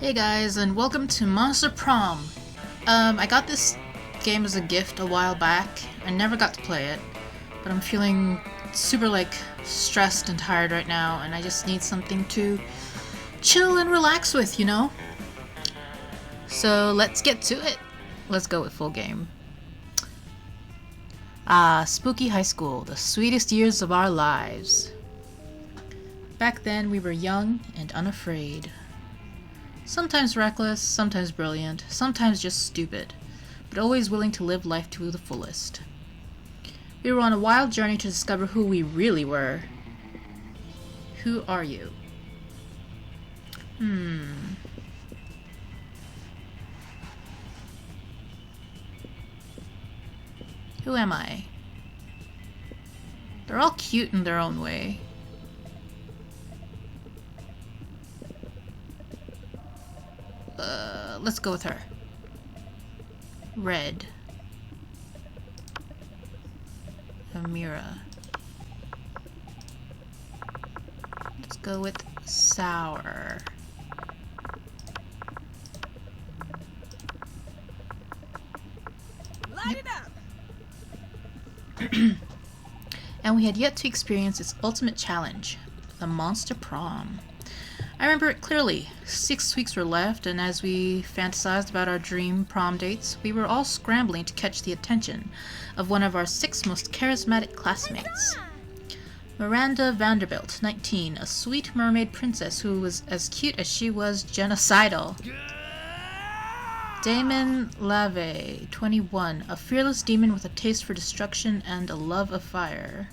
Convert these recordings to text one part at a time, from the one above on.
Hey guys, and welcome to Monster Prom. I got this game as a gift a while back. I never got to play it, but I'm feeling super stressed and tired right now, and I just need something to chill and relax with, you know? So let's get to it. Let's go with full game. Spooky high school, the sweetest years of our lives. Back then we were young and unafraid. Sometimes reckless, sometimes brilliant, sometimes just stupid, but always willing to live life to the fullest. We were on a wild journey to discover who we really were. Who are you? Who am I? They're all cute in their own way. Let's go with her. Red. Amira. Let's go with sour. Light it up! And we had yet to experience its ultimate challenge, the Monster Prom. I remember it clearly. 6 weeks were left, and as we fantasized about our dream prom dates, we were all scrambling to catch the attention of one of our 6 most charismatic classmates. Miranda Vanderbilt, 19, a sweet mermaid princess who was as cute as she was genocidal. Damien Lave, 21, a fearless demon with a taste for destruction and a love of fire.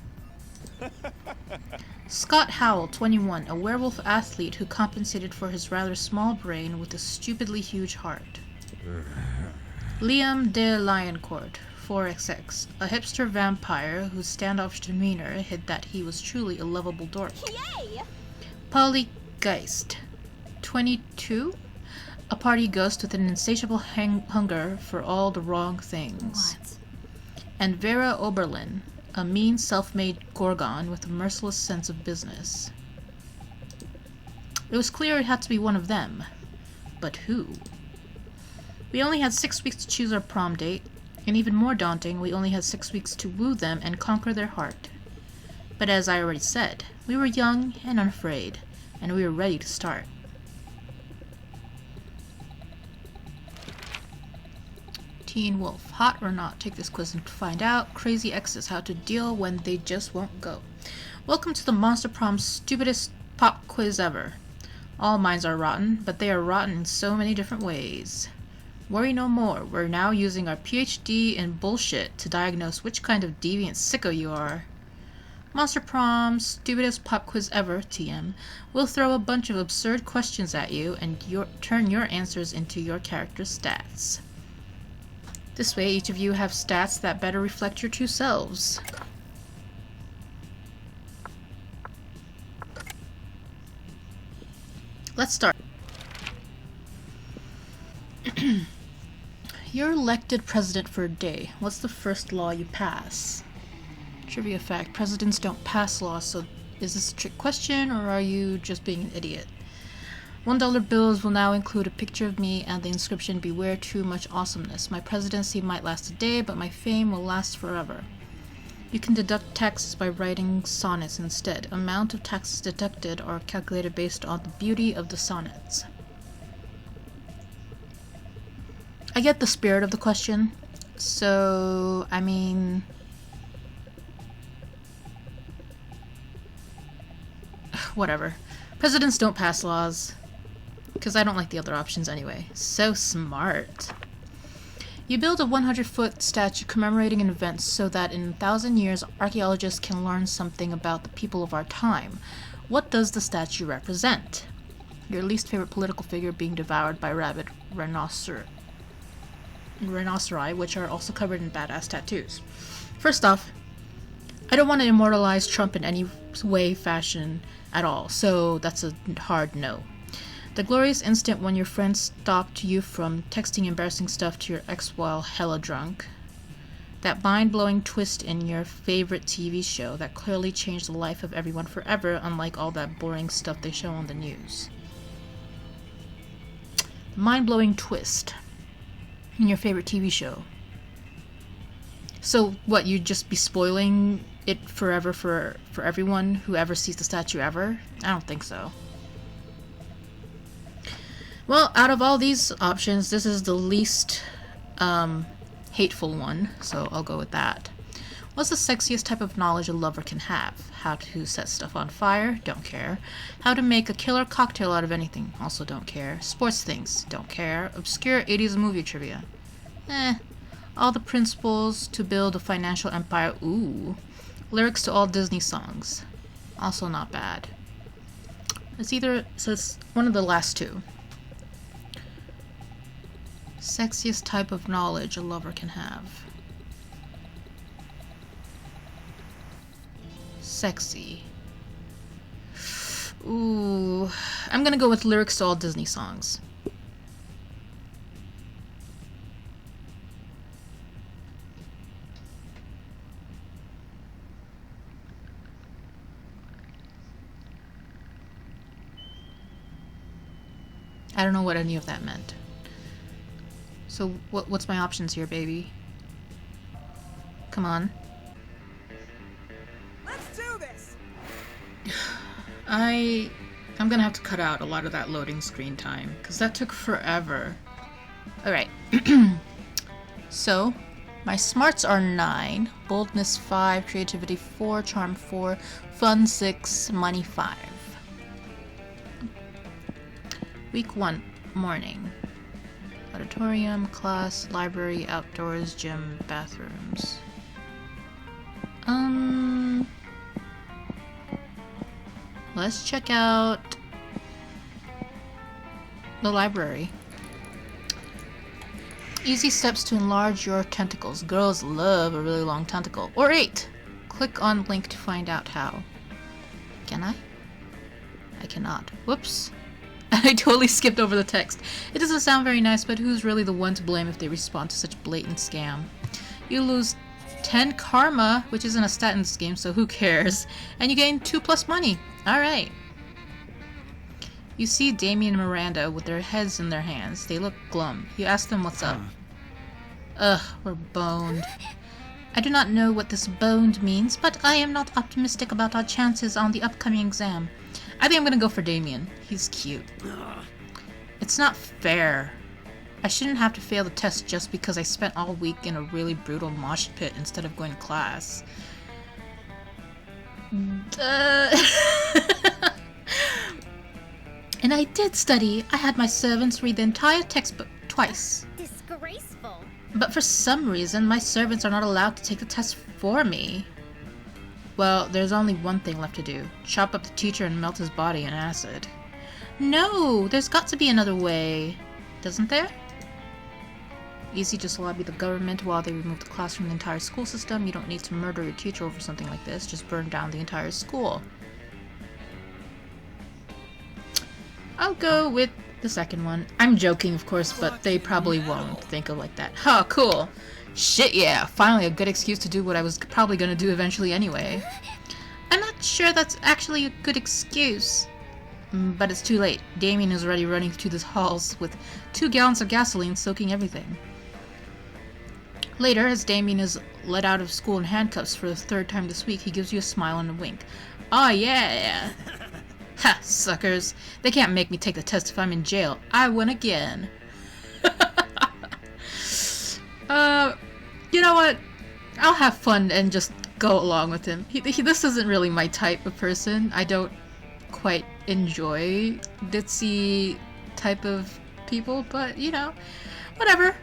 Scott Howell, 21, a werewolf athlete who compensated for his rather small brain with a stupidly huge heart. Liam de Lioncourt, 4XX, a hipster vampire whose standoffish demeanor hid that he was truly a lovable dork. Yay! Polly Geist, 22, a party ghost with an insatiable hunger for all the wrong things. And Vera Oberlin, a mean, self-made gorgon with a merciless sense of business. It was clear it had to be one of them. But who? We only had 6 weeks to choose our prom date, and even more daunting, we only had 6 weeks to woo them and conquer their heart. But as I already said, we were young and unafraid, and we were ready to start. Teen Wolf, hot or not, take this quiz and find out. Crazy exes, how to deal when they just won't go. Welcome to the Monster Prom stupidest pop quiz ever. All minds are rotten, but they are rotten in so many different ways. Worry no more, we're now using our PhD in bullshit to diagnose which kind of deviant sicko you are. Monster Prom stupidest pop quiz ever, TM. We'll throw a bunch of absurd questions at you and turn your answers into your character's stats. This way, each of you have stats that better reflect your true selves. Let's start. You're elected president for a day. What's the first law you pass? Trivia fact, presidents don't pass laws, so is this a trick question, or are you just being an idiot? $1 bills will now include a picture of me and the inscription, "Beware too much awesomeness. My presidency might last a day, but my fame will last forever." You can deduct taxes by writing sonnets instead. Amount of taxes deducted are calculated based on the beauty of the sonnets. I get the spirit of the question, so, whatever. Presidents don't pass laws. Because I don't like the other options anyway. So smart. You build a 100-foot statue commemorating an event so that in 1,000 years archaeologists can learn something about the people of our time. What does the statue represent? Your least favorite political figure being devoured by rabid rhinoceri, which are also covered in badass tattoos. First off, I don't want to immortalize Trump in any way, fashion at all, so that's a hard no. The glorious instant when your friend stopped you from texting embarrassing stuff to your ex while hella drunk. That mind-blowing twist in your favorite TV show that clearly changed the life of everyone forever, unlike all that boring stuff they show on the news. Mind-blowing twist in your favorite TV show. So what, you'd just be spoiling it forever for everyone who ever sees the statue ever? I don't think so. Well, out of all these options, this is the least hateful one, so I'll go with that. What's the sexiest type of knowledge a lover can have? How to set stuff on fire? Don't care. How to make a killer cocktail out of anything? Also don't care. Sports things? Don't care. Obscure 80s movie trivia? All the principles to build a financial empire? Ooh. Lyrics to all Disney songs? Also not bad. So it's one of the last two. Sexiest type of knowledge a lover can have. Sexy. Ooh. I'm gonna go with lyrics to all Disney songs. I don't know what any of that meant. So what's my options here, baby? Come on. Let's do this. I'm gonna have to cut out a lot of that loading screen time, because that took forever. Alright. So, my smarts are 9, boldness 5, creativity 4, charm 4, fun 6, money 5. Week 1, morning. Auditorium, class, library, outdoors, gym, bathrooms. Let's check out the library. Easy steps to enlarge your tentacles. Girls love a really long tentacle. Or 8. Click on link to find out how. Can I? I cannot. Whoops. I totally skipped over the text. It doesn't sound very nice, but who's really the one to blame if they respond to such blatant scam? You lose 10 karma, which isn't a stat in this game, so who cares? And you gain 2+ money. Alright. You see Damien and Miranda with their heads in their hands. They look glum. You ask them what's up. Ugh, we're boned. I do not know what this boned means, but I am not optimistic about our chances on the upcoming exam. I think I'm gonna go for Damien. He's cute. It's not fair. I shouldn't have to fail the test just because I spent all week in a really brutal mosh pit instead of going to class. And I did study. I had my servants read the entire textbook twice. Disgraceful. But for some reason, my servants are not allowed to take the test for me. Well, there's only one thing left to do. Chop up the teacher and melt his body in acid. No, there's got to be another way. Doesn't there? Easy, just lobby the government while they remove the class from the entire school system. You don't need to murder your teacher over something like this. Just burn down the entire school. I'll go with the second one. I'm joking, of course, but they probably won't think of like that. Huh, cool. Shit, yeah. Finally a good excuse to do what I was probably gonna do eventually anyway. I'm not sure that's actually a good excuse. But it's too late. Damien is already running through the halls with 2 gallons of gasoline soaking everything. Later, as Damien is let out of school in handcuffs for the 3rd time this week, he gives you a smile and a wink. Oh yeah! Ha, suckers. They can't make me take the test if I'm in jail. I win again. You know what? I'll have fun and just go along with him. This isn't really my type of person. I don't quite enjoy ditzy type of people, but you know, whatever.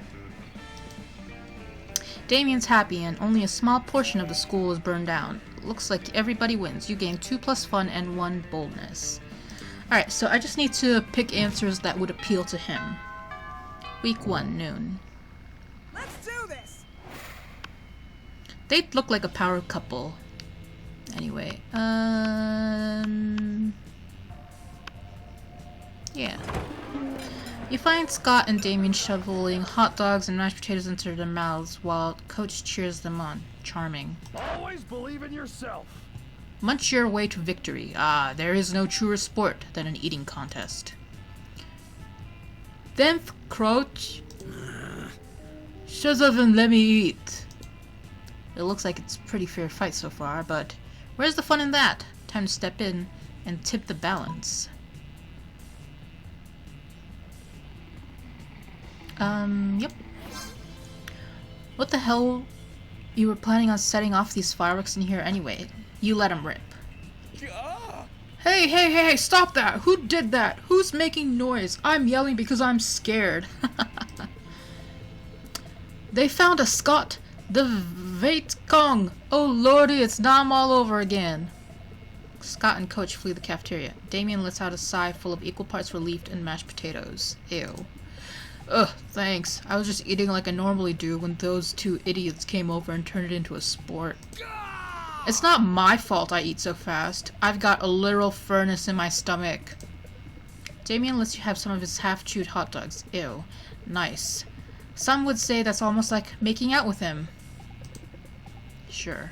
Damien's happy and only a small portion of the school is burned down. Looks like everybody wins. You gain 2+ fun and 1 boldness. Alright, so I just need to pick answers that would appeal to him. Week 1, noon. Let's do this. They look like a power couple. Anyway, yeah. You find Scott and Damien shoveling hot dogs and mashed potatoes into their mouths while Coach cheers them on. Charming. Always believe in yourself. Munch your way to victory. Ah, there is no truer sport than an eating contest. Damn Crouch. Shut up and let me eat. It looks like it's a pretty fair fight so far, but where's the fun in that? Time to step in and tip the balance. Yep. What the hell? You were planning on setting off these fireworks in here anyway. You let them rip. Hey, stop that! Who did that? Who's making noise? I'm yelling because I'm scared. They found a Scot! The Viet Cong! Oh lordy, it's Nam all over again. Scott and Coach flee the cafeteria. Damien lets out a sigh full of equal parts relief and mashed potatoes. Ew. Ugh, thanks. I was just eating like I normally do when those two idiots came over and turned it into a sport. It's not my fault I eat so fast. I've got a literal furnace in my stomach. Damien lets you have some of his half-chewed hot dogs. Ew. Nice. Some would say that's almost like making out with him. Sure.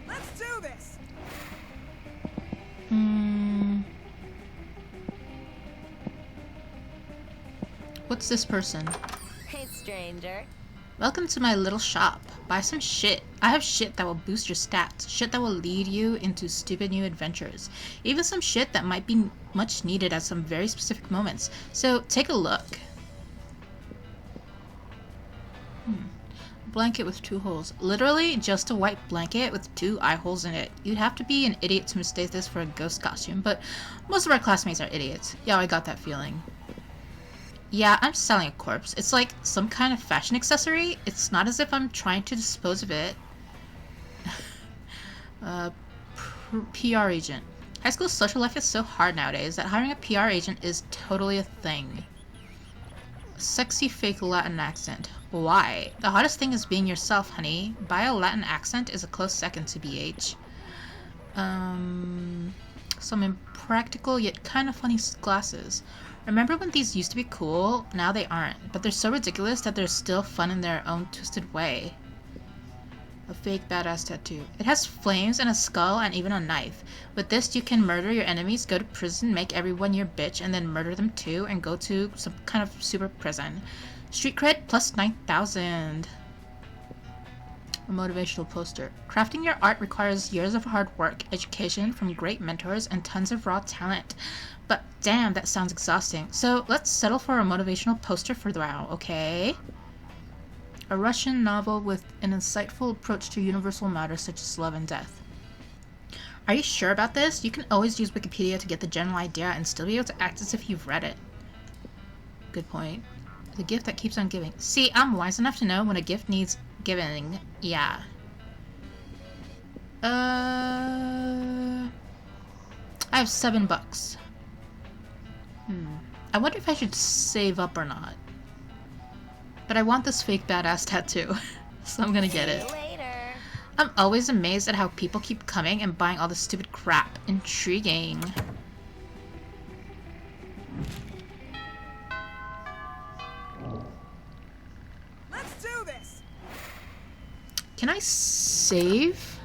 Let's do this. What's this person? Hey, stranger. Welcome to my little shop. Buy some shit. I have shit that will boost your stats. Shit that will lead you into stupid new adventures. Even some shit that might be much needed at some very specific moments. So take a look. Blanket with 2 holes. Literally just a white blanket with 2 eye holes in it. You'd have to be an idiot to mistake this for a ghost costume, but most of our classmates are idiots. Yeah, I got that feeling. Yeah, I'm selling a corpse. It's like some kind of fashion accessory. It's not as if I'm trying to dispose of it. PR agent. High school social life is so hard nowadays that hiring a PR agent is totally a thing. Sexy fake Latin accent. Why? The hottest thing is being yourself, honey. Bio Latin accent is a close second to BH. Some impractical yet kind of funny glasses. Remember when these used to be cool? Now they aren't, but they're so ridiculous that they're still fun in their own twisted way. A fake badass tattoo. It has flames and a skull and even a knife. With this, you can murder your enemies, go to prison, make everyone your bitch, and then murder them too, and go to some kind of super prison. Street cred plus 9,000. A motivational poster. Crafting your art requires years of hard work, education from great mentors, and tons of raw talent. But damn, that sounds exhausting. So let's settle for a motivational poster for now, okay? A Russian novel with an insightful approach to universal matters such as love and death. Are you sure about this? You can always use Wikipedia to get the general idea and still be able to act as if you've read it. Good point. The gift that keeps on giving. See, I'm wise enough to know when a gift needs giving. Yeah. I have $7. I wonder if I should save up or not. But I want this fake badass tattoo, so I'm gonna get it. Later. I'm always amazed at how people keep coming and buying all this stupid crap. Intriguing. Let's do this. Can I save?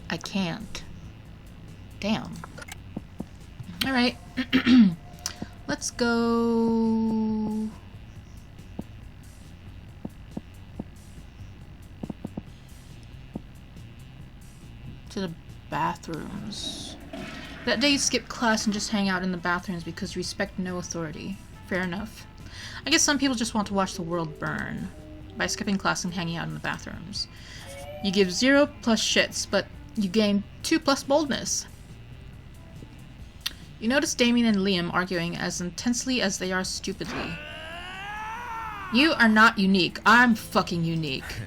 I can't. Damn. Alright. Let's go... to the bathrooms. That day you skip class and just hang out in the bathrooms because you respect no authority. Fair enough. I guess some people just want to watch the world burn by skipping class and hanging out in the bathrooms. You give 0 plus shits, but you gain 2 plus boldness. You notice Damien and Liam arguing as intensely as they are stupidly. You are not unique. I'm fucking unique.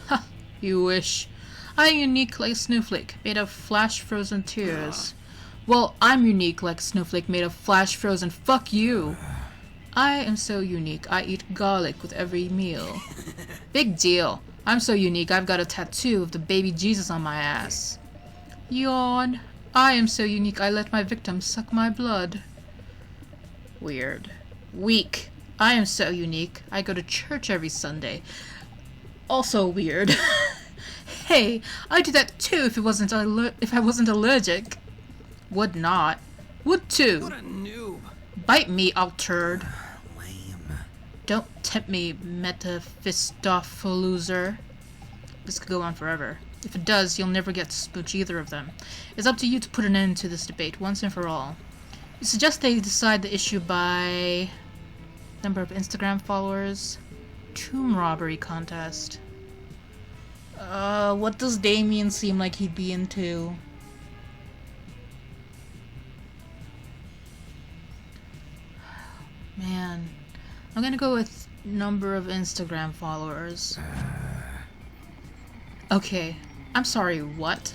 Ha, you wish. I'm unique like a snowflake, made of flash-frozen tears. Well, I'm unique like a snowflake made of flash-frozen. Fuck you! I am so unique, I eat garlic with every meal. Big deal. I'm so unique, I've got a tattoo of the baby Jesus on my ass. Yawn. I am so unique, I let my victims suck my blood. Weird. Weak. I am so unique, I go to church every Sunday. Also weird. Hey, I'd do that too if I wasn't allergic. Would not. Would too. What a noob. Bite me, altered. Lame. Don't tempt me, Metaphistopheloser. This could go on forever. If it does, you'll never get to smooch either of them. It's up to you to put an end to this debate once and for all. You suggest they decide the issue by number of Instagram followers. Tomb robbery contest. What does Damien seem like he'd be into? Man, I'm gonna go with number of Instagram followers. Okay, I'm sorry, what?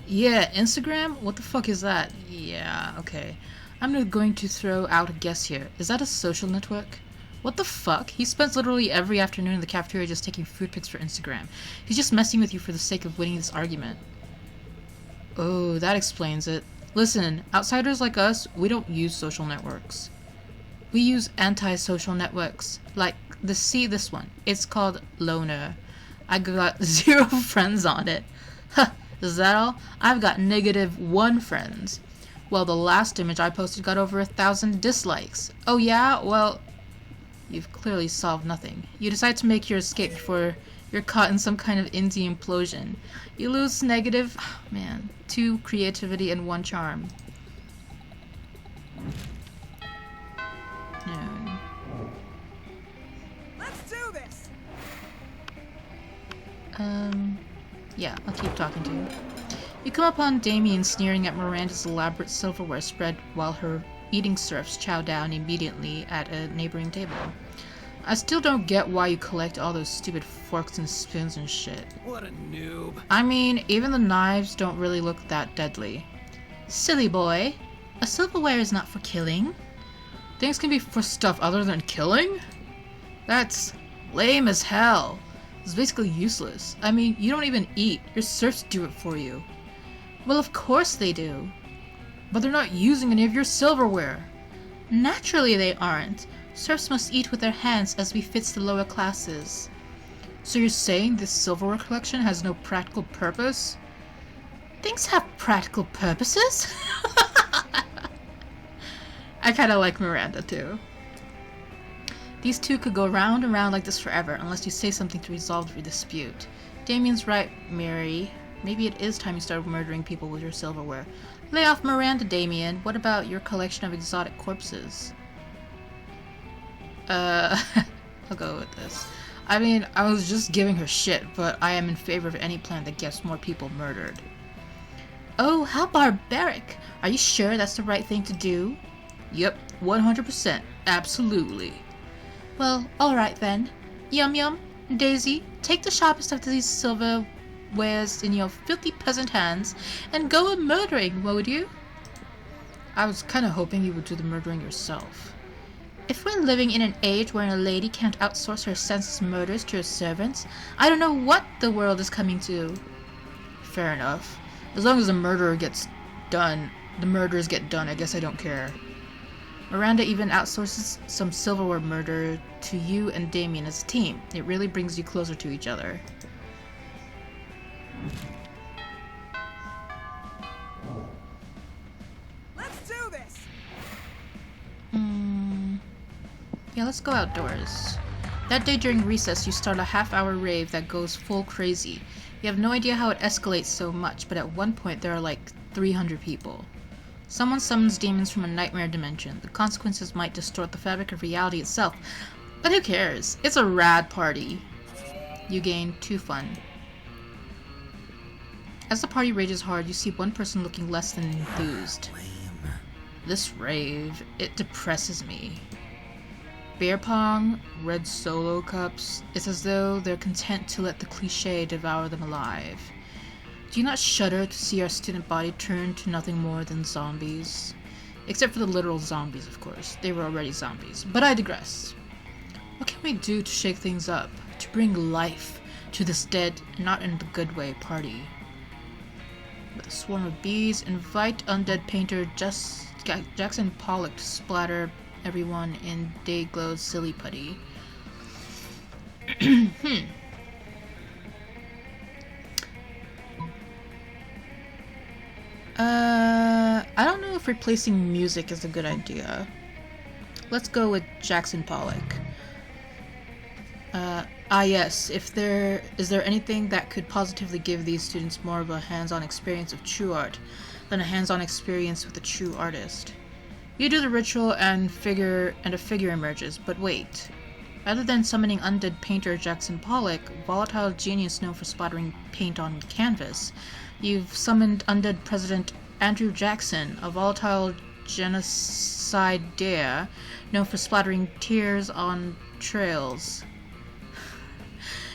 Yeah, Instagram? What the fuck is that? Yeah, okay. I'm going to throw out a guess here. Is that a social network? What the fuck? He spends literally every afternoon in the cafeteria just taking food pics for Instagram. He's just messing with you for the sake of winning this argument. Oh, that explains it. Listen, outsiders like us, we don't use social networks. We use anti-social networks. Like, this one. It's called Loner. I got 0 friends on it. Huh, is that all? I've got -1 friends. Well, the last image I posted got over 1,000 dislikes. Oh yeah? Well, you've clearly solved nothing. You decide to make your escape before you're caught in some kind of indie implosion. You lose man, 2 creativity and 1 charm. No. Let's do this. Yeah, I'll keep talking to you. You come upon Damien sneering at Miranda's elaborate silverware spread while her eating serfs chow down immediately at a neighboring table. I still don't get why you collect all those stupid forks and spoons and shit. What a noob. I mean, even the knives don't really look that deadly. Silly boy. A silverware is not for killing. Things can be for stuff other than killing? That's lame as hell. It's basically useless. I mean, you don't even eat. Your serfs do it for you. Well, of course they do. But they're not using any of your silverware. Naturally they aren't. Serfs must eat with their hands as befits the lower classes. So you're saying this silverware collection has no practical purpose? Things have practical purposes? I kinda like Miranda too. These two could go round and round like this forever unless you say something to resolve the dispute. Damien's right, Mary. Maybe it is time you started murdering people with your silverware. Lay off Miranda, Damien. What about your collection of exotic corpses? I'll go with this. I mean, I was just giving her shit, but I am in favor of any plan that gets more people murdered. Oh, how barbaric! Are you sure that's the right thing to do? Yep, 100%. Absolutely. Well, alright then. Yum Yum, Daisy, take the sharpest of these silverwares in your filthy peasant hands and go a-murdering, would you? I was kinda hoping you would do the murdering yourself. If we're living in an age where a lady can't outsource her senseless murders to her servants, I don't know what the world is coming to. Fair enough. As long as the murderers get done, I guess I don't care. Miranda even outsources some silverware murder to you and Damien as a team. It really brings you closer to each other. Let's do this. Yeah, let's go outdoors. That day during recess, you start a half-hour rave that goes full crazy. You have no idea how it escalates so much, but at one point there are like 300 people. Someone summons demons from a nightmare dimension. The consequences might distort the fabric of reality itself, but who cares? It's a rad party. You gain 2 fun. As the party rages hard, you see one person looking less than enthused. Lame. This rave, it depresses me. Beer pong, red solo cups, it's as though they're content to let the cliché devour them alive. Do you not shudder to see our student body turn to nothing more than zombies? Except for the literal zombies, of course. They were already zombies. But I digress. What can we do to shake things up? To bring life to this dead, not in the good way, party? With a swarm of bees, invite undead painter Jackson Pollock to splatter everyone in Dayglow's silly putty. I don't know if replacing music is a good idea. Let's go with Jackson Pollock. Yes, is there anything that could positively give these students more of a hands-on experience of true art than a hands-on experience with a true artist? You do the ritual and a figure emerges, but wait. Rather than summoning undead painter Jackson Pollock, volatile genius known for splattering paint on canvas, you've summoned undead President Andrew Jackson, a volatile genocidaire known for splattering tears on trails.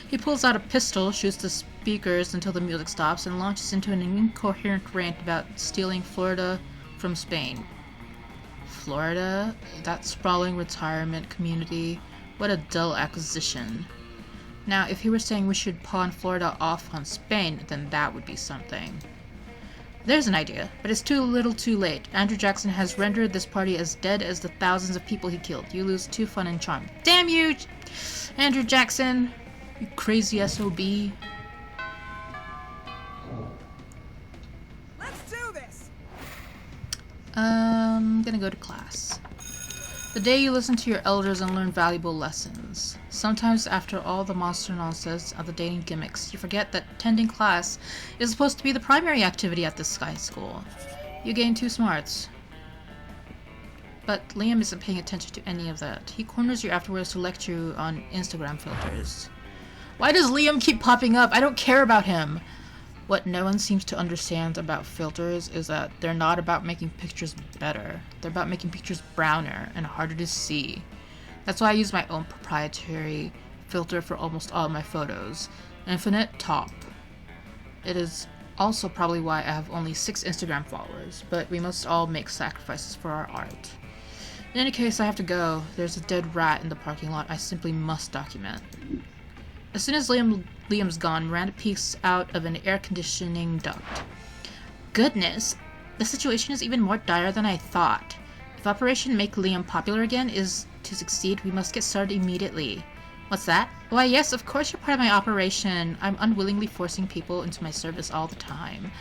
He pulls out a pistol, shoots the speakers until the music stops, and launches into an incoherent rant about stealing Florida from Spain. Florida? That sprawling retirement community? What a dull acquisition. Now, if he were saying we should pawn Florida off on Spain, then that would be something. There's an idea, but it's too little too late. Andrew Jackson has rendered this party as dead as the thousands of people he killed. You lose 2 fun and charm. Damn you, Andrew Jackson! You crazy SOB. Let's do this. I'm gonna go to class. The day you listen to your elders and learn valuable lessons. Sometimes after all the monster nonsense of the dating gimmicks, you forget that attending class is supposed to be the primary activity at this high school. You gain 2 smarts. But Liam isn't paying attention to any of that. He corners you afterwards to lecture you on Instagram filters. Why does Liam keep popping up? I don't care about him. What no one seems to understand about filters is that they're not about making pictures better. They're about making pictures browner and harder to see. That's why I use my own proprietary filter for almost all of my photos, Infinite Top. It is also probably why I have only 6 Instagram followers, but we must all make sacrifices for our art. In any case, I have to go. There's a dead rat in the parking lot I simply must document. As soon as Liam's gone, Miranda peeks out of an air conditioning duct. Goodness, the situation is even more dire than I thought. If Operation Make Liam Popular Again is to succeed, we must get started immediately. What's that? Why yes, of course you're part of my operation. I'm unwillingly forcing people into my service all the time.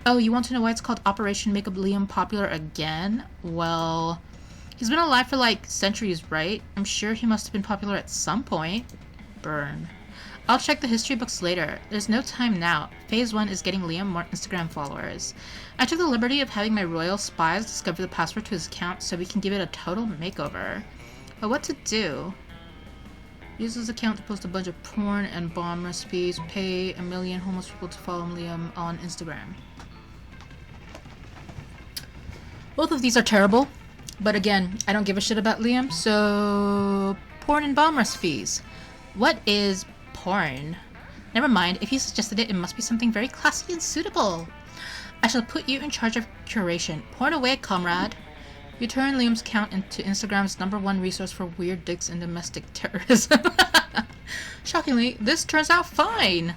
Oh, you want to know why it's called Operation Make Liam Popular Again? Well, he's been alive for like centuries, right? I'm sure he must have been popular at some point. Burn. I'll check the history books later. There's no time now. Phase 1 is getting Liam more Instagram followers. I took the liberty of having my royal spies discover the password to his account so we can give it a total makeover. But what to do? Use his account to post a bunch of porn and bomb recipes. Pay 1 million homeless people to follow Liam on Instagram. Both of these are terrible. But again, I don't give a shit about Liam, so... porn and bomb recipes. What is porn? Never mind, if you suggested it, it must be something very classy and suitable. I shall put you in charge of curation. Porn away, comrade. You turn Liam's account into Instagram's #1 resource for weird dicks and domestic terrorism. Shockingly, this turns out fine.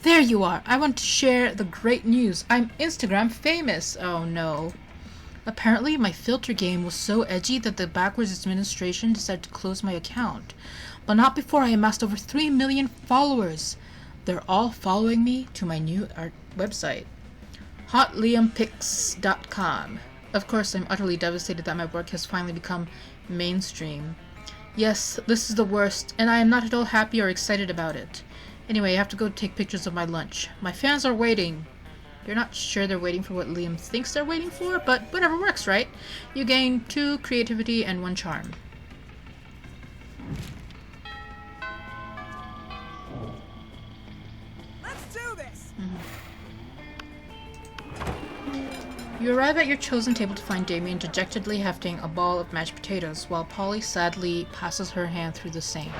There you are. I want to share the great news. I'm Instagram famous. Oh no. Apparently, my filter game was so edgy that the backwards administration decided to close my account. But not before I amassed over 3 million followers. They're all following me to my new art website, hotliampics.com. Of course, I'm utterly devastated that my work has finally become mainstream. Yes, this is the worst, and I am not at all happy or excited about it. Anyway, I have to go take pictures of my lunch. My fans are waiting. You're not sure they're waiting for what Liam thinks they're waiting for, but whatever works, right? You gain 2 creativity and 1 charm. Let's do this. You arrive at your chosen table to find Damien dejectedly hefting a ball of mashed potatoes, while Polly sadly passes her hand through the same.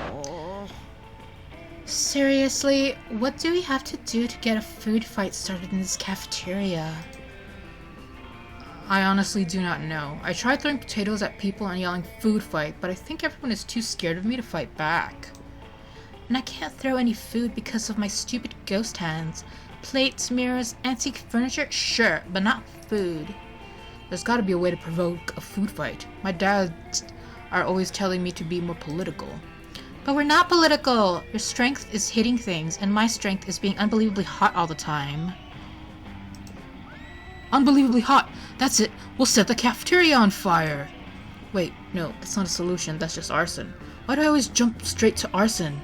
Seriously, what do we have to do to get a food fight started in this cafeteria? I honestly do not know. I tried throwing potatoes at people and yelling food fight, but I think everyone is too scared of me to fight back. And I can't throw any food because of my stupid ghost hands. Plates, mirrors, antique furniture? Sure, but not food. There's gotta be a way to provoke a food fight. My dads are always telling me to be more political. But we're not political! Your strength is hitting things, and my strength is being unbelievably hot all the time. Unbelievably hot! That's it! We'll set the cafeteria on fire! Wait, no, that's not a solution, that's just arson. Why do I always jump straight to arson?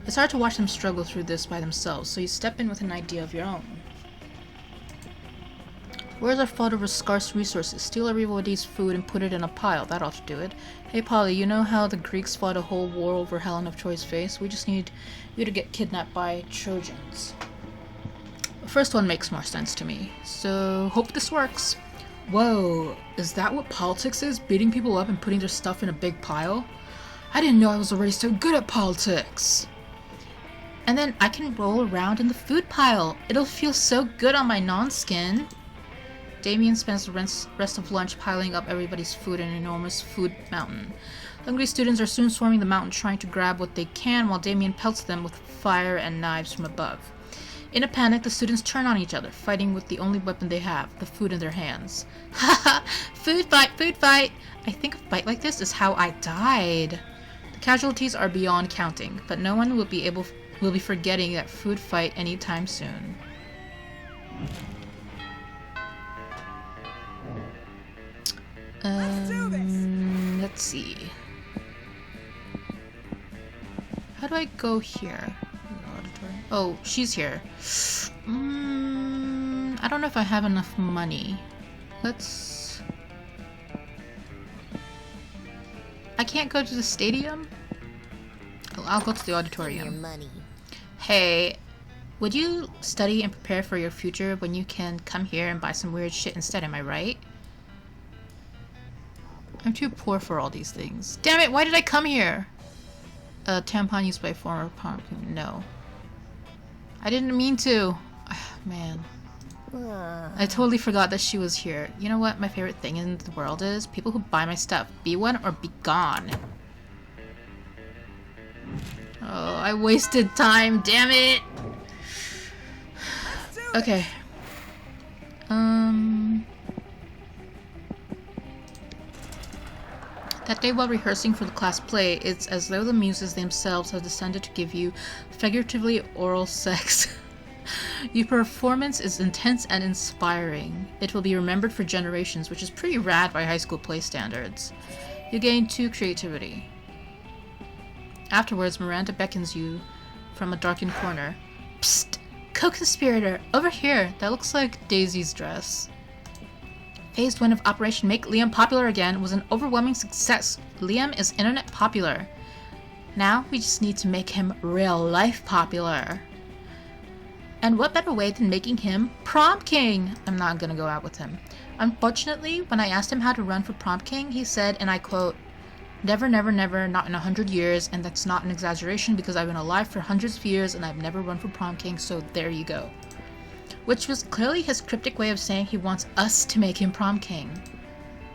It's hard to watch them struggle through this by themselves, so you step in with an idea of your own. Where's our fought over scarce resources? Steal everybody's food and put it in a pile. That ought to do it. Hey Polly, you know how the Greeks fought a whole war over Helen of Troy's face? We just need you to get kidnapped by Trojans. The first one makes more sense to me, so hope this works. Whoa, is that what politics is? Beating people up and putting their stuff in a big pile? I didn't know I was already so good at politics. And then I can roll around in the food pile. It'll feel so good on my non-skin. Damien spends the rest of lunch piling up everybody's food in an enormous food mountain. Hungry students are soon swarming the mountain trying to grab what they can while Damien pelts them with fire and knives from above. In a panic, the students turn on each other, fighting with the only weapon they have, the food in their hands. Haha! Food fight! Food fight! I think a fight like this is how I died. The casualties are beyond counting, but no one will be forgetting that food fight anytime soon. Let's see. How do I go here? Oh, she's here. I don't know if I have enough money. I can't go to the stadium? I'll go to the auditorium. Your money. Hey, would you study and prepare for your future when you can come here and buy some weird shit instead, am I right? I'm too poor for all these things. Damn it, why did I come here? A tampon used by former prom. No. I didn't mean to. Man. I totally forgot that she was here. You know what my favorite thing in the world is? People who buy my stuff. Be one or be gone. Oh, I wasted time. Damn it. Okay. That day while rehearsing for the class play, it's as though the muses themselves have descended to give you figuratively oral sex. Your performance is intense and inspiring. It will be remembered for generations, which is pretty rad by high school play standards. You gain 2 creativity. Afterwards, Miranda beckons you from a darkened corner. Psst! Co-conspirator! Over here! That looks like Daisy's dress. Phase 1 of Operation Make Liam Popular Again was an overwhelming success. Liam is internet popular. Now we just need to make him real life popular. And what better way than making him Prom King? I'm not gonna go out with him. Unfortunately, when I asked him how to run for Prom King, he said, and I quote, "Never, never, never, not in 100 years, and that's not an exaggeration because I've been alive for hundreds of years and I've never run for Prom King, so there you go." Which was clearly his cryptic way of saying he wants us to make him Prom King.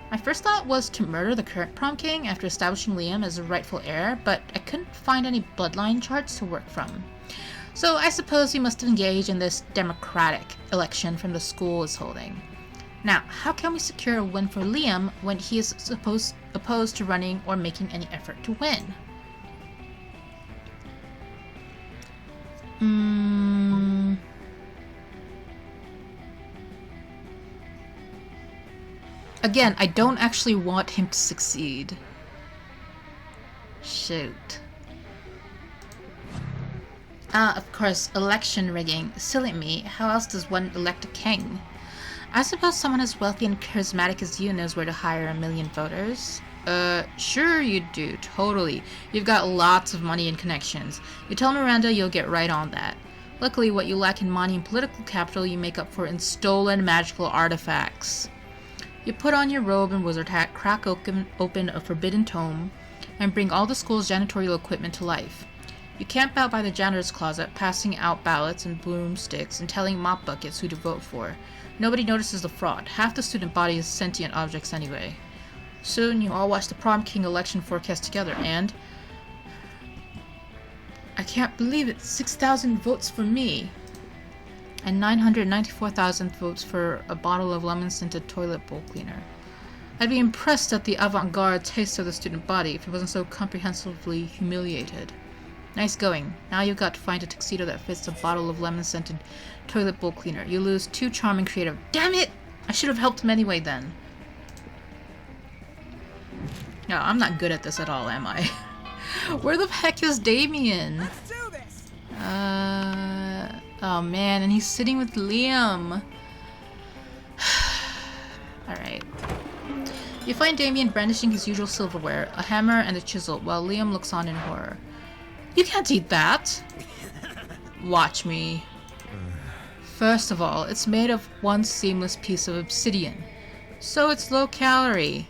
My first thought was to murder the current Prom King after establishing Liam as the rightful heir, but I couldn't find any bloodline charts to work from. So I suppose we must engage in this democratic election from the school is holding. Now, how can we secure a win for Liam when he is opposed to running or making any effort to win? Again, I don't actually want him to succeed. Shoot. Of course, election rigging. Silly me, how else does one elect a king? I suppose someone as wealthy and charismatic as you knows where to hire 1 million voters. Sure you do, totally. You've got lots of money and connections. You tell Miranda you'll get right on that. Luckily, what you lack in money and political capital you make up for in stolen magical artifacts. You put on your robe and wizard hat, crack open a forbidden tome, and bring all the school's janitorial equipment to life. You camp out by the janitor's closet, passing out ballots and broomsticks and telling mop buckets who to vote for. Nobody notices the fraud. Half the student body is sentient objects anyway. Soon you all watch the Prom King election forecast together, and... I can't believe it! 6,000 votes for me! And 994,000 votes for a bottle of lemon-scented toilet bowl cleaner. I'd be impressed at the avant-garde taste of the student body if it wasn't so comprehensively humiliated. Nice going. Now you've got to find a tuxedo that fits a bottle of lemon-scented toilet bowl cleaner. You lose 2 charm and creative. Damn it! I should have helped him anyway then. No, I'm not good at this at all, am I? Where the heck is Damien? Let's do this. Oh man, and he's sitting with Liam. Alright. You find Damien brandishing his usual silverware, a hammer and a chisel, while Liam looks on in horror. You can't eat that! Watch me. First of all, it's made of one seamless piece of obsidian, so it's low calorie.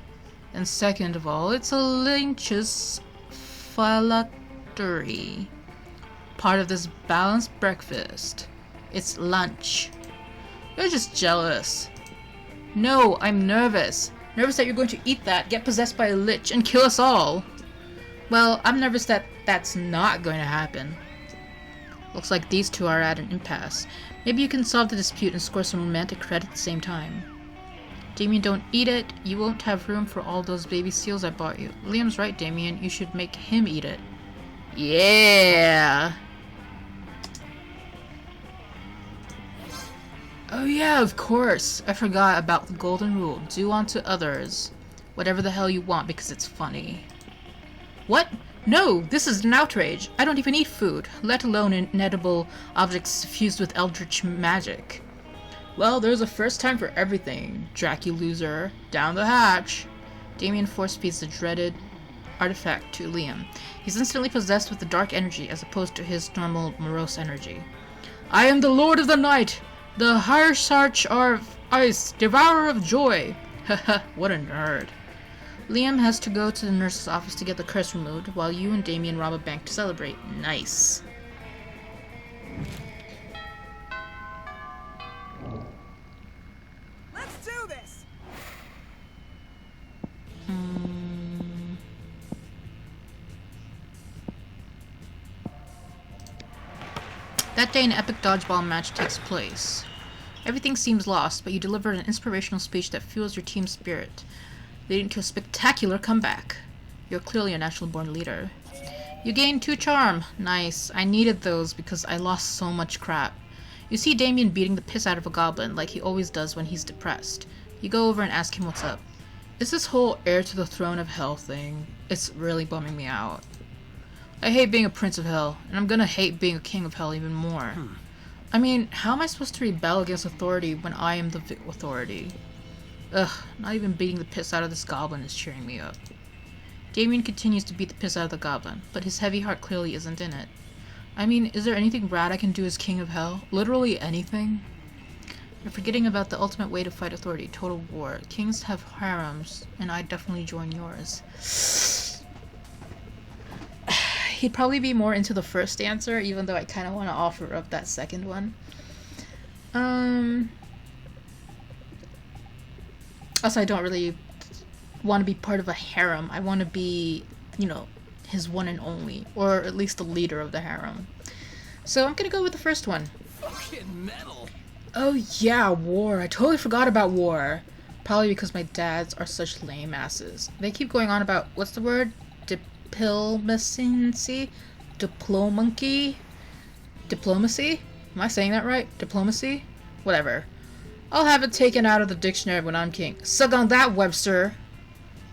And second of all, it's a lynch's phylactery. Part of this balanced breakfast. It's lunch. You're just jealous. No, I'm nervous. Nervous that you're going to eat that, get possessed by a lich, and kill us all. Well, I'm nervous that that's not going to happen. Looks like these two are at an impasse. Maybe you can solve the dispute and score some romantic credit at the same time. Damien, don't eat it. You won't have room for all those baby seals I bought you. Liam's right, Damien. You should make him eat it. Yeah! Oh yeah, of course. I forgot about the golden rule. Do unto others whatever the hell you want because it's funny. What? No, this is an outrage. I don't even eat food, let alone inedible objects suffused with eldritch magic. Well, there's a first time for everything, Dracu loser. Down the hatch. Damien force feeds the dreaded artifact to Liam. He's instantly possessed with the dark energy as opposed to his normal morose energy. I am the Lord of the Night, the Harsarch of Ice, Devourer of Joy. Haha, what a nerd. Liam has to go to the nurse's office to get the curse removed, while you and Damien rob a bank to celebrate. Nice. Let's do this. That day, an epic dodgeball match takes place. Everything seems lost, but you deliver an inspirational speech that fuels your team's spirit, leading to a spectacular comeback. You're clearly a natural-born leader. You gain 2 charm. Nice. I needed those because I lost so much crap. You see Damien beating the piss out of a goblin, like he always does when he's depressed. You go over and ask him what's up. It's this whole heir to the throne of hell thing. It's really bumming me out. I hate being a prince of hell, and I'm gonna hate being a king of hell even more. I mean, how am I supposed to rebel against authority when I am the authority? Ugh, not even beating the piss out of this goblin is cheering me up. Damien continues to beat the piss out of the goblin, but his heavy heart clearly isn't in it. I mean, is there anything rad I can do as king of hell? Literally anything? You're forgetting about the ultimate way to fight authority, total war. Kings have harems, and I'd definitely join yours. He'd probably be more into the first answer, even though I kind of want to offer up that second one. Also, I don't really want to be part of a harem. I want to be, you know, his one and only, or at least the leader of the harem. So I'm gonna go with the first one. Fucking metal. Oh yeah, war. I totally forgot about war. Probably because my dads are such lame asses. They keep going on about, what's the word? Diplomacy? Diplomacy? Am I saying that right? Diplomacy? Whatever. I'll have it taken out of the dictionary when I'm king. Suck on that, Webster!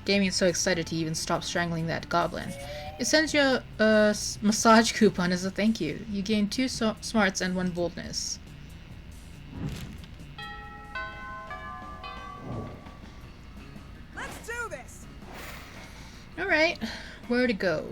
Damien's so excited to even stop strangling that goblin. It sends you a massage coupon as a thank you. You gain 2 smarts and 1 boldness. Let's do this. Alright, where to go?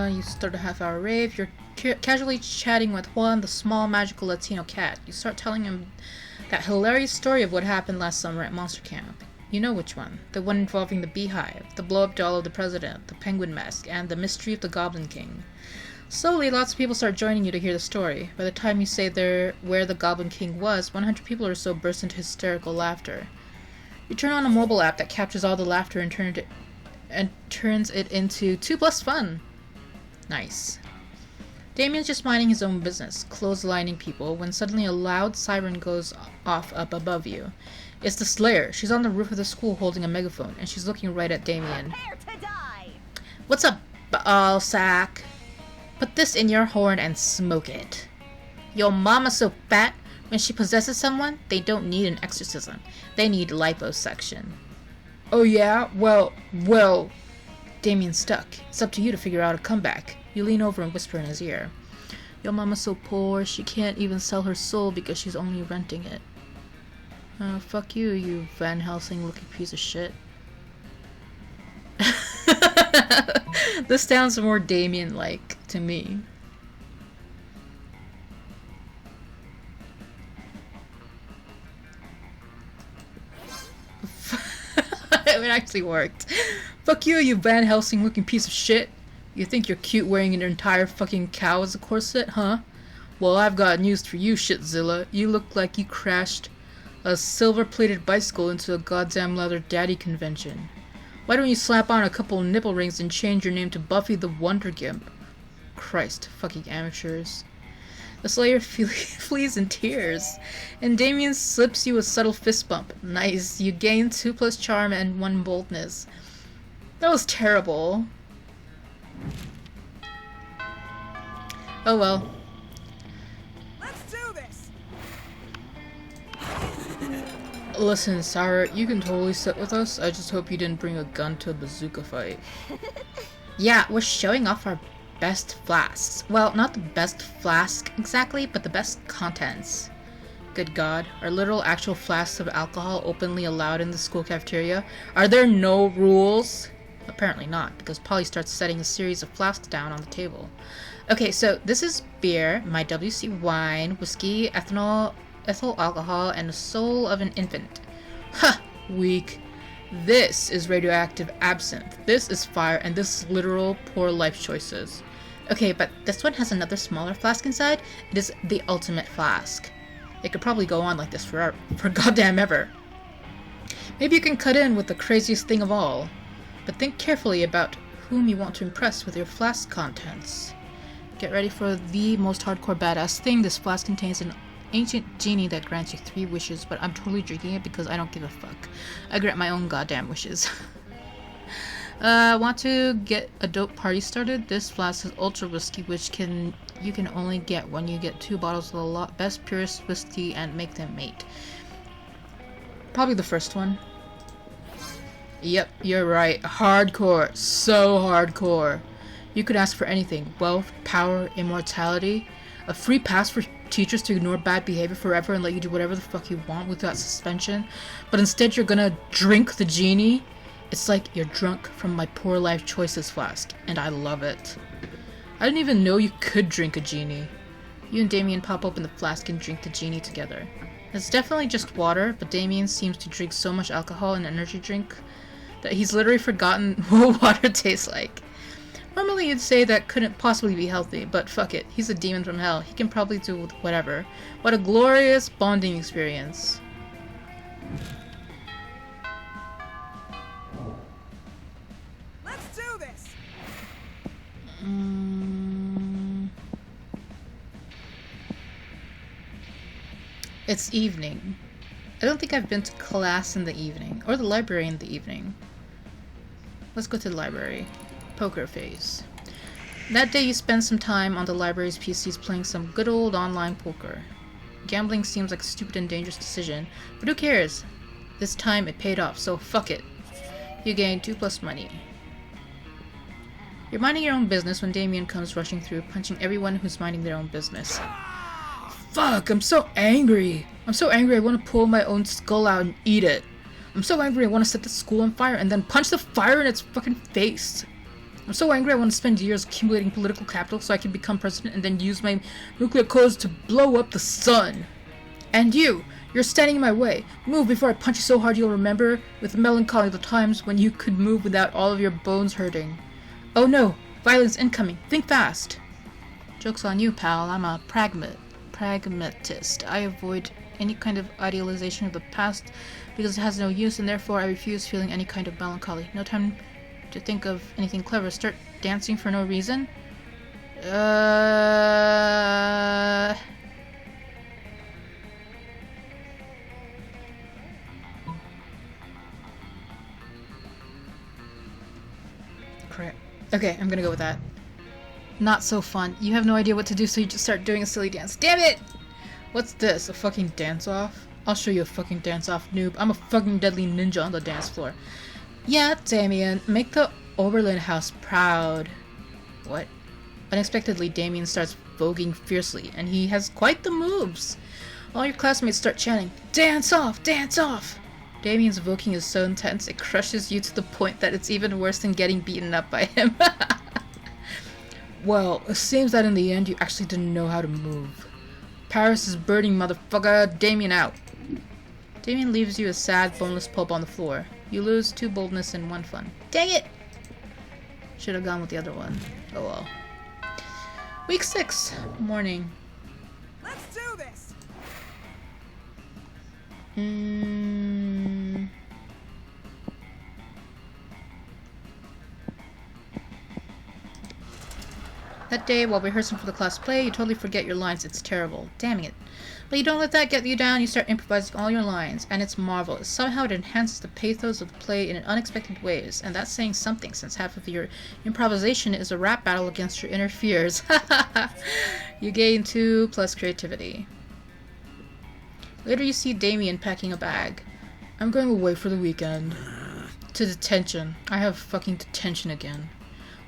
You start a half-hour rave. You're casually chatting with Juan, the small, magical Latino cat. You start telling him that hilarious story of what happened last summer at Monster Camp. You know which one. The one involving the beehive, the blow-up doll of the president, the penguin mask, and the mystery of the Goblin King. Slowly, lots of people start joining you to hear the story. By the time you say where the Goblin King was, 100 people or so burst into hysterical laughter. You turn on a mobile app that captures all the laughter and turns it into 2+ fun. Nice. Damien's just minding his own business, clotheslining people, when suddenly a loud siren goes off up above you. It's the Slayer. She's on the roof of the school holding a megaphone, and she's looking right at Damien. Prepare to die. What's up, ball sack? Put this in your horn and smoke it. Your mama's so fat, when she possesses someone, they don't need an exorcism. They need liposuction. Oh yeah? Well... Damien's stuck. It's up to you to figure out a comeback. You lean over and whisper in his ear. Your mama's so poor, she can't even sell her soul because she's only renting it. Fuck you, you Van Helsing looking piece of shit. This sounds more Damien-like to me. It actually worked. Fuck you, you Van Helsing looking piece of shit. You think you're cute wearing an entire fucking cow as a corset, huh? Well, I've got news for you, shitzilla. You look like you crashed a silver-plated bicycle into a goddamn leather daddy convention. Why don't you slap on a couple nipple rings and change your name to Buffy the Wonder Gimp? Christ, fucking amateurs. The Slayer flees in tears, and Damien slips you a subtle fist bump. Nice, you gain 2+ charm and 1 boldness. That was terrible. Oh well. Let's do this. Listen, Sour, you can totally sit with us. I just hope you didn't bring a gun to a bazooka fight. Yeah, we're showing off our best flasks. Well, not the best flask exactly, but the best contents. Good God, are literal actual flasks of alcohol openly allowed in the school cafeteria? Are there no rules? Apparently not, because Polly starts setting a series of flasks down on the table. Okay, so this is beer, my WC wine, whiskey, ethyl alcohol, and the soul of an infant. Ha! Weak. This is radioactive absinthe. This is fire, and this is literal poor life choices. Okay, but this one has another smaller flask inside. It is the ultimate flask. It could probably go on like this for goddamn ever. Maybe you can cut in with the craziest thing of all. But think carefully about whom you want to impress with your flask contents. Get ready for the most hardcore badass thing. This flask contains an ancient genie that grants you 3 wishes, but I'm totally drinking it because I don't give a fuck. I grant my own goddamn wishes. Want to get a dope party started? This flask is ultra whiskey, which you can only get when you get 2 bottles of the best purest whiskey and make them mate. Probably the first one. Yep, you're right. Hardcore. So hardcore. You could ask for anything. Wealth, power, immortality. A free pass for teachers to ignore bad behavior forever and let you do whatever the fuck you want without suspension. But instead you're gonna drink the genie. It's like you're drunk from my poor life choices flask. And I love it. I didn't even know you could drink a genie. You and Damien pop open the flask and drink the genie together. It's definitely just water, but Damien seems to drink so much alcohol in an energy drink that he's literally forgotten what water tastes like. Normally you'd say that couldn't possibly be healthy, but fuck it, he's a demon from hell. He can probably do whatever. What a glorious bonding experience. Let's do this. It's evening. I don't think I've been to class in the evening, or the library in the evening. Let's go to the library. Poker face. That day you spend some time on the library's PCs playing some good old online poker. Gambling seems like a stupid and dangerous decision, but who cares? This time it paid off, so fuck it. You gain 2+ money. You're minding your own business when Damien comes rushing through, punching everyone who's minding their own business. Fuck, I'm so angry. I'm so angry I want to pull my own skull out and eat it. I'm so angry I want to set the school on fire and then punch the fire in its fucking face. I'm so angry I want to spend years accumulating political capital so I can become president and then use my nuclear codes to blow up the sun. And you're standing in my way. Move before I punch you so hard you'll remember with melancholy the times when you could move without all of your bones hurting. Oh no, violence incoming. Think fast. Joke's on you, pal. I'm a pragmatist. I avoid any kind of idealization of the past because it has no use, and therefore I refuse feeling any kind of melancholy. No time to think of anything clever. Start dancing for no reason? Crap. Okay, I'm gonna go with that. Not so fun. You have no idea what to do, so you just start doing a silly dance. Damn it! What's this? A fucking dance-off? I'll show you a fucking dance-off, noob. I'm a fucking deadly ninja on the dance floor. Yeah, Damien, make the Oberlin house proud. What? Unexpectedly, Damien starts voguing fiercely, and he has quite the moves. All your classmates start chanting, "Dance off! Dance off!" Damien's voguing is so intense, it crushes you to the point that it's even worse than getting beaten up by him. Well, it seems that in the end, you actually didn't know how to move. Paris is burning, motherfucker. Damien out. Damien leaves you a sad, boneless pulp on the floor. You lose 2 boldness and 1 fun. Dang it! Should have gone with the other one. Oh well. Week 6. Morning. Let's do this. That day, while rehearsing for the class play, you totally forget your lines. It's terrible. Damn it. But you don't let that get you down. You start improvising all your lines, and it's marvelous. Somehow it enhances the pathos of the play in unexpected ways, and that's saying something, since half of your improvisation is a rap battle against your inner fears. You gain 2 plus creativity. Later you see Damien packing a bag. I'm going away for the weekend. To detention. I have fucking detention again.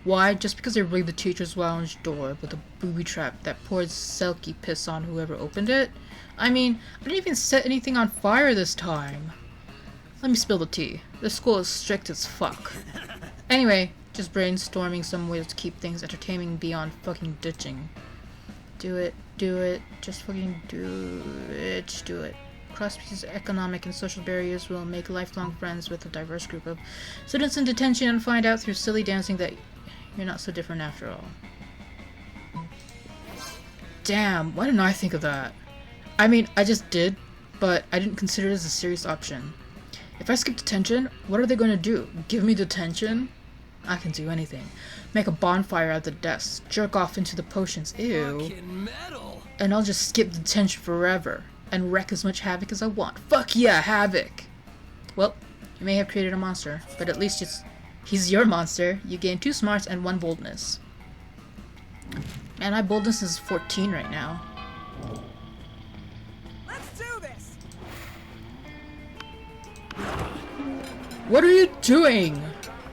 Why? Just because I rigged the teacher's lounge door with a booby trap that poured Selkie piss on whoever opened it? I mean, I didn't even set anything on fire this time. Let me spill the tea. This school is strict as fuck. Anyway, just brainstorming some ways to keep things entertaining beyond fucking ditching. Do it. Do it. Just fucking do it. Just do it. Cross these economic and social barriers will make lifelong friends with a diverse group of students in detention and find out through silly dancing that you're not so different after all. Damn, why didn't I think of that? I mean, I just did, but I didn't consider it as a serious option. If I skip detention, what are they going to do? Give me detention? I can do anything. Make a bonfire at the desk, jerk off into the potions, ew. And I'll just skip detention forever, and wreak as much havoc as I want. Fuck yeah, havoc! Well, you may have created a monster, but at least he's your monster. You gain 2 smarts and 1 boldness. Man, my boldness is 14 right now. Let's do this. What are you doing?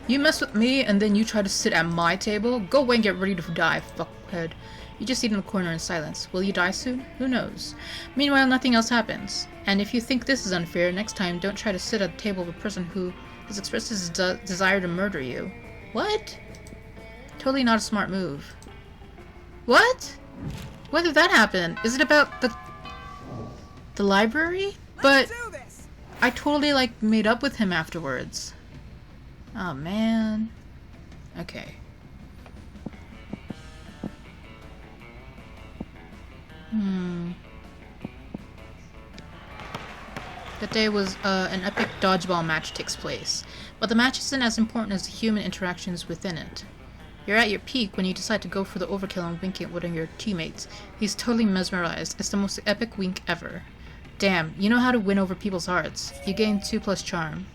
You mess with me and then you try to sit at my table? Go away and get ready to die, fuckhead. You just sit in the corner in silence. Will you die soon? Who knows? Meanwhile, nothing else happens. And if you think this is unfair, next time don't try to sit at the table of a person who has expressed his desire to murder you. What? Totally not a smart move. What? When did that happen? Is it about the library? But Let's do this. I totally made up with him afterwards. Oh man. Okay. That day was an epic dodgeball match takes place, but the match isn't as important as the human interactions within it. You're at your peak when you decide to go for the overkill and wink at one of your teammates. He's totally mesmerized. It's the most epic wink ever. Damn, you know how to win over people's hearts. You gain 2 plus charm.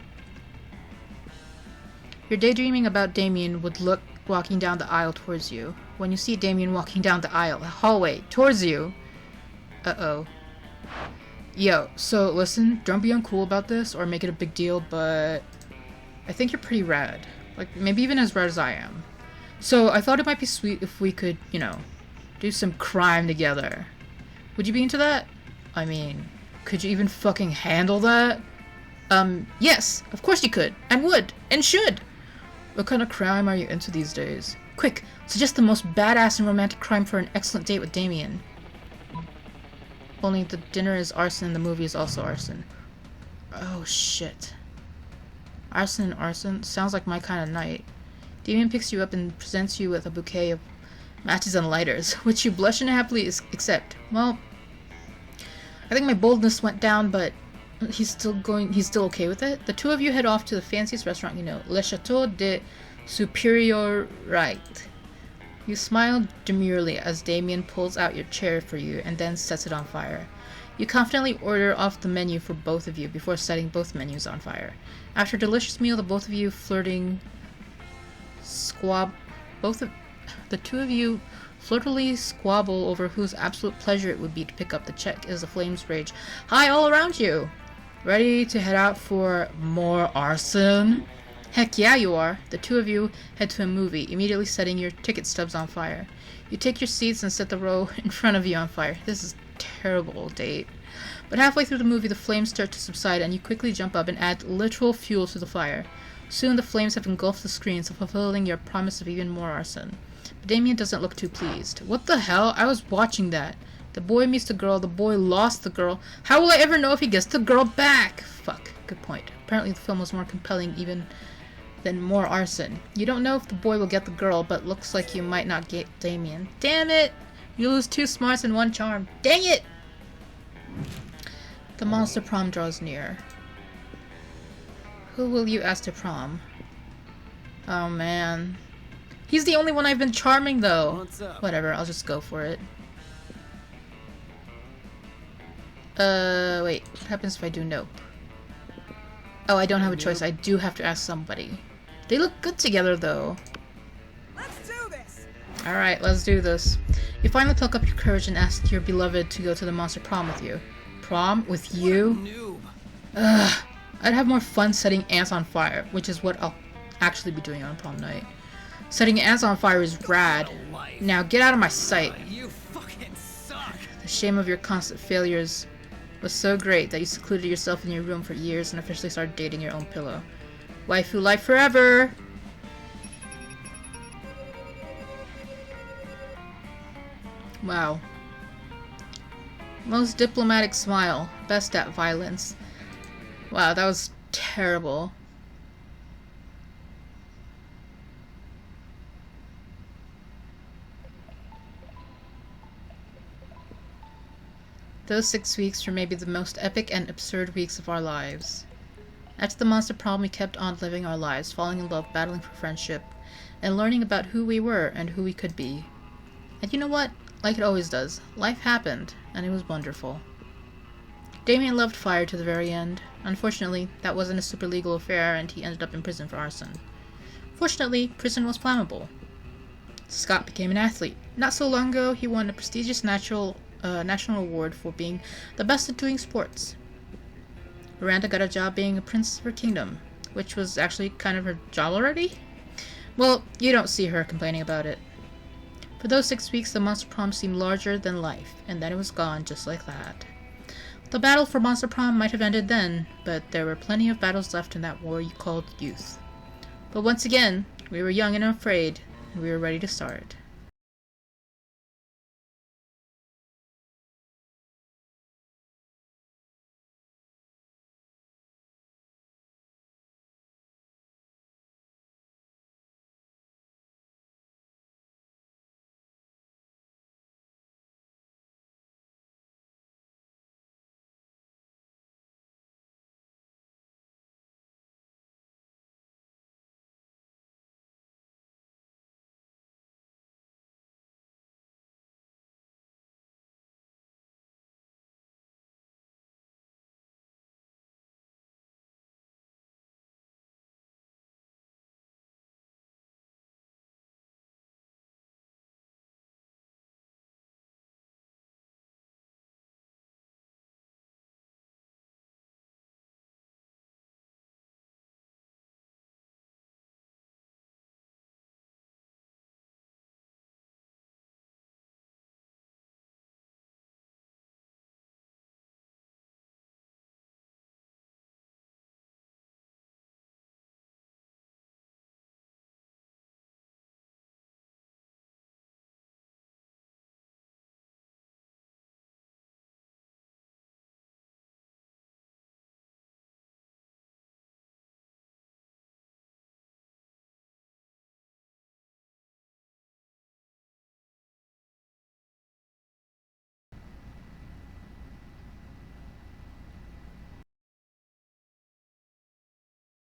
You're daydreaming about Damien would look walking down the aisle towards you. When you see Damien walking down the aisle, hallway, towards you. Uh-oh. Yo, so listen, don't be uncool about this or make it a big deal, but I think you're pretty rad. Maybe even as rad as I am. So I thought it might be sweet if we could, do some crime together. Would you be into that? I mean, could you even fucking handle that? Yes, of course you could, and would, and should. What kind of crime are you into these days? Quick, suggest the most badass and romantic crime for an excellent date with Damien. Only the dinner is arson and the movie is also arson. Oh shit. Arson and arson? Sounds like my kind of night. Damien picks you up and presents you with a bouquet of matches and lighters, which you blush and happily accept. Well, I think my boldness went down, but he's still okay with it. The 2 of you head off to the fanciest restaurant you know, Le Chateau de Superiorite. You smile demurely as Damien pulls out your chair for you and then sets it on fire. You confidently order off the menu for both of you before setting both menus on fire. After a delicious meal, the two of you flirtily squabble over whose absolute pleasure it would be to pick up the check as the flames rage high all around you. Ready to head out for more arson? Heck yeah, you are. The two of you head to a movie, immediately setting your ticket stubs on fire. You take your seats and set the row in front of you on fire. This is a terrible date. But halfway through the movie, the flames start to subside, and you quickly jump up and add literal fuel to the fire. Soon the flames have engulfed the screen, so fulfilling your promise of even more arson. But Damien doesn't look too pleased. What the hell? I was watching that. The boy meets the girl, the boy lost the girl. How will I ever know if he gets the girl back? Fuck, good point. Apparently the film was more compelling even than more arson. You don't know if the boy will get the girl, but looks like you might not get Damien. Damn it! You lose 2 smarts and 1 charm. Dang it! The monster prom draws near. Who will you ask to prom? Oh man. He's the only one I've been charming though. What's up? Whatever, I'll just go for it. Wait. What happens if I do nope? Oh, I don't have a choice. I do have to ask somebody. They look good together though. Let's do this. Alright, let's do this. You finally pluck up your courage and ask your beloved to go to the monster prom with you. Prom? With you? Noob. Ugh. I'd have more fun setting ants on fire, which is what I'll actually be doing on prom night. Setting ants on fire is rad. Now get out of my sight. You fucking suck. The shame of your constant failures was so great that you secluded yourself in your room for years and officially started dating your own pillow. Waifu life forever! Wow. Most diplomatic smile. Best at violence. Wow, that was terrible. Those 6 weeks were maybe the most epic and absurd weeks of our lives. After the monster prom, we kept on living our lives, falling in love, battling for friendship, and learning about who we were and who we could be. And you know what? Like it always does, life happened, and it was wonderful. Damien loved fire to the very end. Unfortunately, that wasn't a super legal affair, and he ended up in prison for arson. Fortunately, prison was flammable. Scott became an athlete. Not so long ago, he won a prestigious national award for being the best at doing sports. Miranda got a job being a princess of her kingdom, which was actually kind of her job already. Well, you don't see her complaining about it. For those 6 weeks, the monster prom seemed larger than life, and then it was gone just like that. The battle for monster prom might have ended then, but there were plenty of battles left in that war you called youth. But once again, we were young and afraid, and we were ready to start.